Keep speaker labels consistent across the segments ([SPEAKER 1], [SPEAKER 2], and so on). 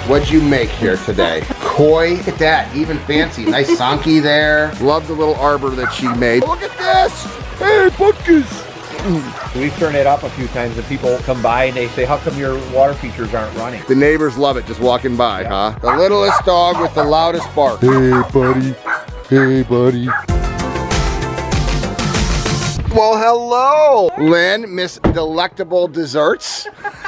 [SPEAKER 1] what'd you make here today? Koi, look at that, even fancy. Nice sonky there. Love the little arbor that she made. Look at this. Hey, buckets.
[SPEAKER 2] We've turned it up a few times and people come by and they say, how come your water features aren't running?
[SPEAKER 1] The neighbors love it just walking by, huh? The littlest dog with the loudest bark. Hey, buddy. Hey, buddy. Well, hello, Lynn, Miss Delectable Desserts.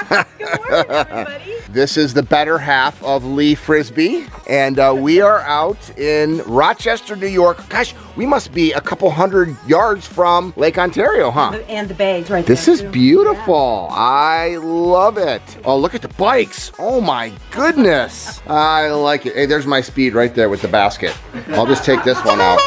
[SPEAKER 3] Good morning, everybody.
[SPEAKER 1] This is the better half of Lee Frisbee, and we are out in Rochester, New York. Gosh, we must be a couple hundred yards from Lake Ontario, huh?
[SPEAKER 3] And the bays right there.
[SPEAKER 1] This is beautiful. Yeah. I love it. Oh, look at the bikes. Oh my goodness. I like it. Hey, there's my speed right there with the basket. I'll just take this one out.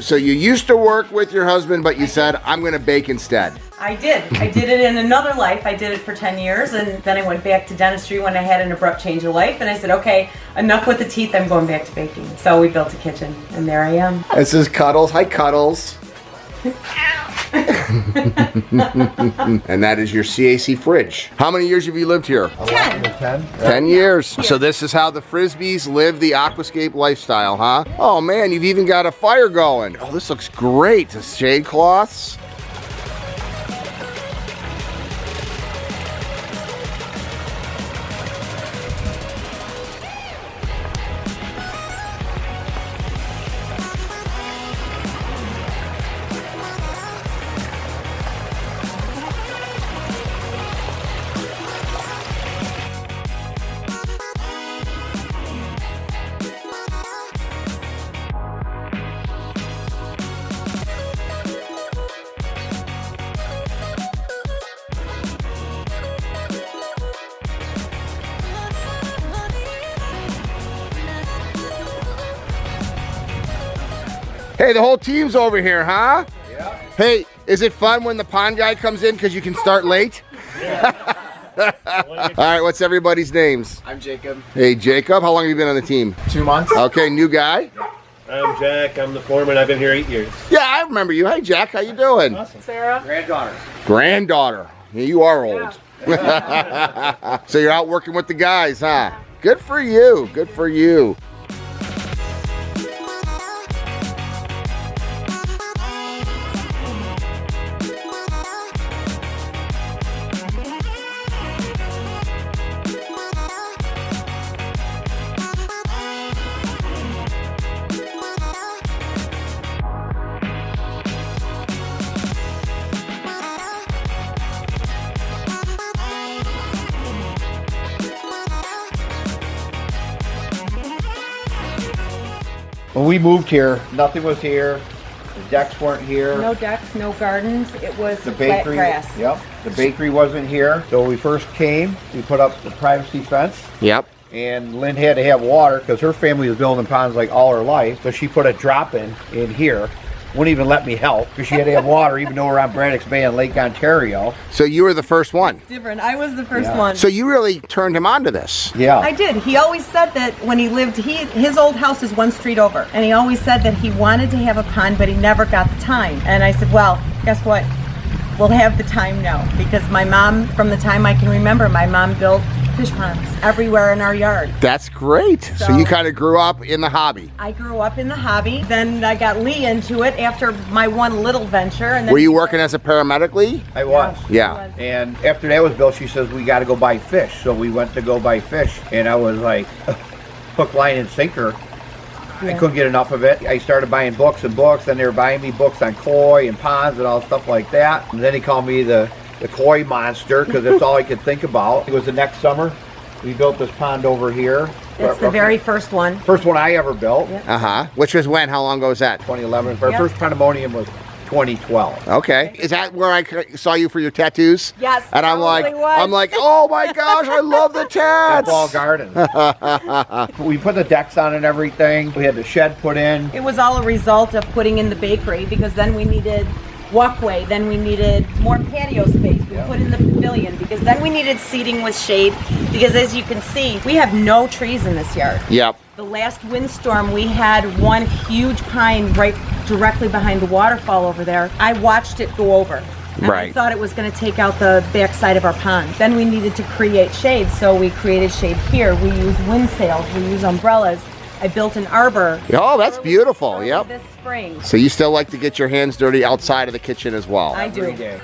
[SPEAKER 1] So you used to work with your husband, but you said, I'm gonna bake instead.
[SPEAKER 3] I did. I did it in another life. I did it for 10 years, and then I went back to dentistry when I had an abrupt change of life, and I said, okay, enough with the teeth, I'm going back to baking. So we built a kitchen, and there I am.
[SPEAKER 1] This is Cuddles. Hi, Cuddles. And that is your CAC fridge. How many years have you lived here?
[SPEAKER 3] 10.
[SPEAKER 1] 10 years. So this is how the Frisbees live the aquascape lifestyle, huh? Oh man, you've even got a fire going. Oh, this looks great. The shade cloths. Hey, the whole team's over here, huh?
[SPEAKER 2] Yeah.
[SPEAKER 1] Hey, is it fun when the pond guy comes in because you can start late?
[SPEAKER 2] Yeah.
[SPEAKER 1] All right, what's everybody's names?
[SPEAKER 4] I'm Jacob.
[SPEAKER 1] Hey, Jacob. How long have you been on the team?
[SPEAKER 4] 2 months.
[SPEAKER 1] Okay, new guy?
[SPEAKER 5] I'm Jack. I'm the foreman. I've been here 8 years.
[SPEAKER 1] Yeah, I remember you. Hey, Jack. How you doing?
[SPEAKER 5] Awesome.
[SPEAKER 3] Sarah?
[SPEAKER 4] Granddaughter.
[SPEAKER 1] Granddaughter. Yeah, you are old. So you're out working with the guys, huh? Good for you. Good for you.
[SPEAKER 2] When we moved here, nothing was here. The decks weren't here.
[SPEAKER 3] No decks, no gardens. It was
[SPEAKER 2] The
[SPEAKER 3] flat
[SPEAKER 2] bakery,
[SPEAKER 3] grass.
[SPEAKER 2] yep. The bakery wasn't here. So when we first came, we put up the privacy fence.
[SPEAKER 1] Yep.
[SPEAKER 2] And Lynn had to have water because her family was building ponds like all her life. So she put a drop in here. Wouldn't even let me help because she had to have water even though we're on Braddock's Bay in Lake Ontario.
[SPEAKER 1] So you were the first one.
[SPEAKER 3] Different. I was the first
[SPEAKER 2] Yeah.
[SPEAKER 3] one.
[SPEAKER 1] So you really turned him on to this.
[SPEAKER 2] Yeah.
[SPEAKER 3] I did. He always said that when he lived, his old house is one street over. And he always said that he wanted to have a pond, but he never got the time. And I said, well, guess what? We'll have the time now. Because my mom, from the time I can remember, my mom built fish ponds everywhere in our yard.
[SPEAKER 1] That's great. So you kind of grew up in the hobby.
[SPEAKER 3] I grew up in the hobby. Then I got Lee into it after my one little venture. And then
[SPEAKER 1] Were you working as a paramedic, Lee?
[SPEAKER 2] I was.
[SPEAKER 1] Yeah.
[SPEAKER 2] And after that was built, she says, we got to go buy fish. So we went to go buy fish. And I was like, hook, line, and sinker. I couldn't get enough of it. I started buying books and books. Then they were buying me books on koi and ponds and all stuff like that. And then he called me the koi monster because that's all I could think about. It was the next summer. We built this pond over here.
[SPEAKER 3] That's the very first one.
[SPEAKER 2] First one I ever built.
[SPEAKER 3] Yep.
[SPEAKER 1] Uh-huh. Which was when? How long ago was that?
[SPEAKER 2] 2011. Our
[SPEAKER 3] Yep.
[SPEAKER 2] first pandemonium was 2012.
[SPEAKER 1] Okay. Is that where I saw you for your tattoos?
[SPEAKER 3] Yes.
[SPEAKER 1] And I'm
[SPEAKER 3] probably was.
[SPEAKER 1] like, oh my gosh, I love the tats.
[SPEAKER 2] Wall garden. We put the decks on and everything. We had the shed put in.
[SPEAKER 3] It was all a result of putting in the bakery because then we needed walkway, then we needed more patio space. We put in the pavilion because then we needed seating with shade because as you can see, we have no trees in this yard.
[SPEAKER 1] Yep.
[SPEAKER 3] The last windstorm, we had one huge pine right directly behind the waterfall over there. I watched it go over. And I
[SPEAKER 1] Right.
[SPEAKER 3] thought it was going to take out the backside of our pond. Then we needed to create shade, so we created shade here. We use wind sails, we use umbrellas. I built an arbor.
[SPEAKER 1] Oh, that's beautiful.
[SPEAKER 3] Early
[SPEAKER 1] Yep.
[SPEAKER 3] This spring.
[SPEAKER 1] So you still like to get your hands dirty outside of the kitchen as well?
[SPEAKER 3] I do.
[SPEAKER 2] Every day.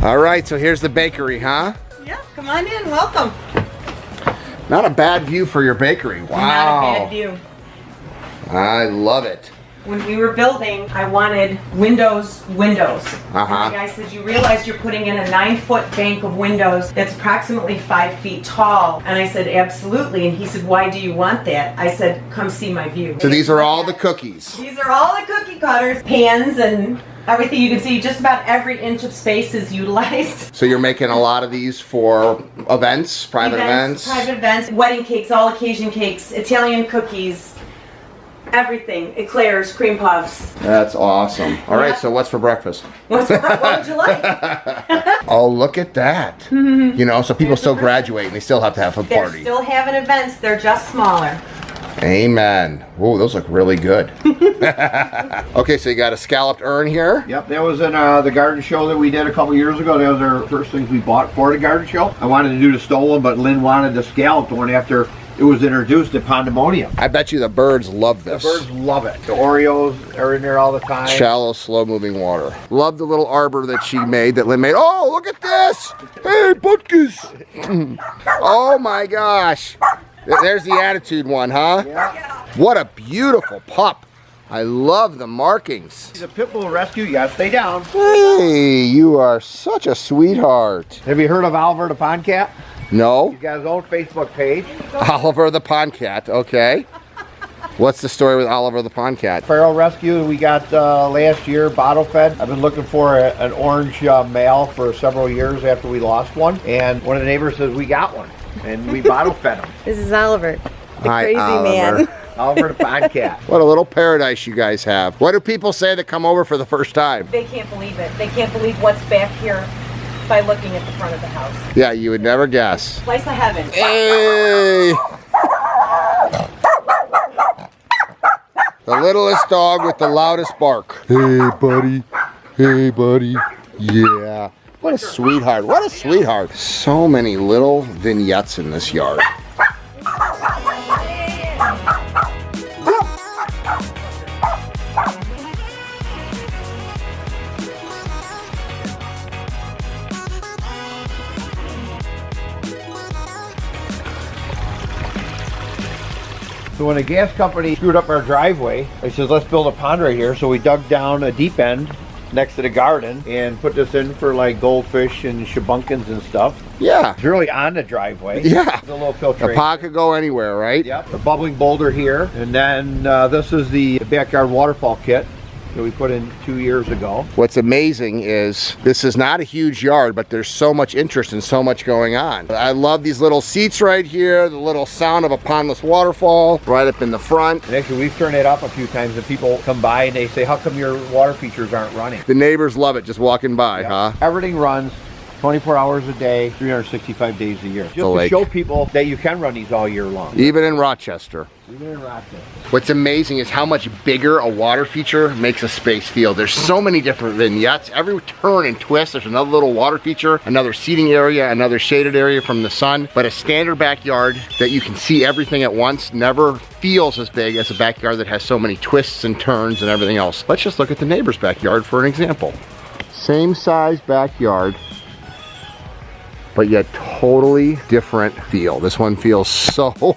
[SPEAKER 1] All right, so here's the bakery, huh?
[SPEAKER 3] Yeah, come on in, welcome.
[SPEAKER 1] Not a bad view for your bakery. Wow.
[SPEAKER 3] Not a bad view.
[SPEAKER 1] I love it.
[SPEAKER 3] When we were building, I wanted windows. And the guy says, you realize you're putting in a 9-foot bank of windows that's approximately 5 feet tall. And I said, absolutely. And he said, why do you want that? I said, come see my view.
[SPEAKER 1] So these are all the cookies.
[SPEAKER 3] These are all the cookie cutters, pans, and everything. You can see just about every inch of space is utilized.
[SPEAKER 1] So you're making a lot of these for events, private events?
[SPEAKER 3] Private events, wedding cakes, all occasion cakes, Italian cookies, everything, eclairs, cream puffs.
[SPEAKER 1] That's awesome. All right, so what's for breakfast?
[SPEAKER 3] What would you like?
[SPEAKER 1] Oh, look at that. You know, so people still graduate and they still have to have a
[SPEAKER 3] They're
[SPEAKER 1] party.
[SPEAKER 3] still having events, they're just smaller.
[SPEAKER 1] Amen. Whoa, those look really good. Okay, so you got a scalloped urn here.
[SPEAKER 2] Yep, that was in the garden show that we did a couple years ago. That was our first things we bought for the garden show. I wanted to do the stolen, but Lynn wanted the scalloped one after it was introduced at Pandemonium.
[SPEAKER 1] I bet you the birds love
[SPEAKER 2] The
[SPEAKER 1] this.
[SPEAKER 2] birds love it. The Oreos are in there all the time.
[SPEAKER 1] Shallow, slow-moving water. Love the little arbor that she made, that Lynn made. Oh, look at this! Hey, butkus! Oh my gosh! There's the attitude one, huh?
[SPEAKER 2] Yeah.
[SPEAKER 1] What a beautiful pup. I love the markings.
[SPEAKER 2] He's a pit bull rescue. You gotta stay down.
[SPEAKER 1] Hey, you are such a sweetheart.
[SPEAKER 2] Have you heard of Oliver the Pond Cat?
[SPEAKER 1] No?
[SPEAKER 2] He's got his own Facebook page.
[SPEAKER 1] Oliver the Pond Cat, okay. What's the story with Oliver the Pond Cat?
[SPEAKER 2] Feral rescue we got last year, bottle fed. I've been looking for an orange male for several years after we lost one. And one of the neighbors says we got one. And we bottle fed him.
[SPEAKER 3] This is Oliver, the
[SPEAKER 1] Hi,
[SPEAKER 3] crazy
[SPEAKER 1] Oliver.
[SPEAKER 3] man.
[SPEAKER 2] Oliver the Pond Cat.
[SPEAKER 1] What a little paradise you guys have. What do people say that come over for the first time?
[SPEAKER 3] They can't believe it. They can't believe what's back here by looking at the front of the house.
[SPEAKER 1] Yeah, you would never guess.
[SPEAKER 3] Slice of heaven.
[SPEAKER 1] Hey! The littlest dog with the loudest bark. Hey, buddy. Hey, buddy. Yeah. What a sweetheart. What a sweetheart. So many little vignettes in this yard.
[SPEAKER 2] So when the gas company screwed up our driveway, they says, let's build a pond right here. So we dug down a deep end next to the garden and put this in for like goldfish and shabunkins and stuff.
[SPEAKER 1] Yeah.
[SPEAKER 2] It's really on the driveway.
[SPEAKER 1] Yeah.
[SPEAKER 2] It's a little
[SPEAKER 1] The
[SPEAKER 2] filtration.
[SPEAKER 1] pot could go anywhere, right?
[SPEAKER 2] Yep. The bubbling boulder here. And then this is the backyard waterfall kit that we put in 2 years ago.
[SPEAKER 1] What's amazing is this is not a huge yard, but there's so much interest and so much going on. I love these little seats right here, the little sound of a pondless waterfall right up in the front.
[SPEAKER 2] And actually we've turned it up a few times and people come by and they say, how come your water features aren't running?
[SPEAKER 1] The neighbors love it just walking by,
[SPEAKER 2] Yep.
[SPEAKER 1] huh?
[SPEAKER 2] Everything runs 24 hours a day, 365 days a year. Just to
[SPEAKER 1] lake.
[SPEAKER 2] show people that you can run these all year long.
[SPEAKER 1] Even in Rochester.
[SPEAKER 2] Even in Rochester.
[SPEAKER 1] What's amazing is how much bigger a water feature makes a space feel. There's so many different vignettes. Every turn and twist, there's another little water feature, another seating area, another shaded area from the sun. But a standard backyard that you can see everything at once never feels as big as a backyard that has so many twists and turns and everything else. Let's just look at the neighbor's backyard for an example. Same size backyard, but yet totally different feel. This one feels so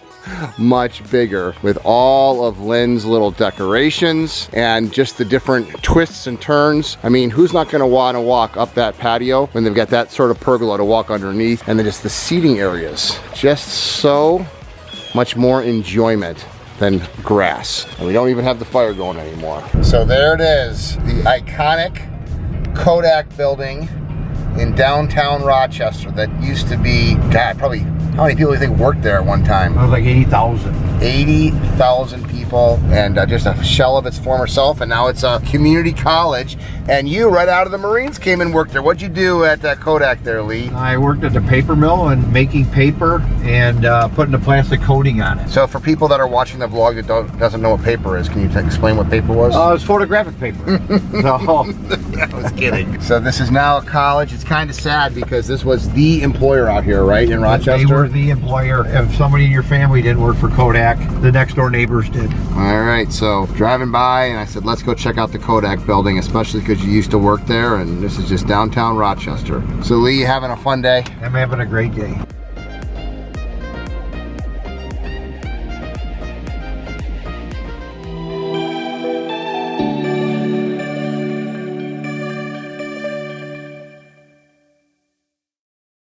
[SPEAKER 1] much bigger with all of Lynn's little decorations and just the different twists and turns. I mean, who's not gonna wanna walk up that patio when they've got that sort of pergola to walk underneath, and then just the seating areas. Just so much more enjoyment than grass. And we don't even have the fire going anymore. So there it is, the iconic Kodak building in downtown Rochester that used to be, God, probably, how many people do you think worked there at one time?
[SPEAKER 2] It was like 80,000.
[SPEAKER 1] 80,000 people, and just a shell of its former self, and now it's a community college. And you, right out of the Marines, came and worked there. What'd you do at Kodak there, Lee?
[SPEAKER 2] I worked at the paper mill and making paper and putting the plastic coating on it.
[SPEAKER 1] So for people that are watching the vlog that doesn't know what paper is, can you explain what paper was?
[SPEAKER 2] It's photographic paper. So,
[SPEAKER 1] I was kidding. So this is now a college. It's kind of sad because this was the employer out here, right, in Rochester?
[SPEAKER 2] they were the employer. If somebody in your family didn't work for Kodak, the next door neighbors did.
[SPEAKER 1] All right, so driving by, and I said, let's go check out the Kodak building, especially because you used to work there, and this is just downtown Rochester. So Lee, you having a fun day?
[SPEAKER 2] I'm having a great day.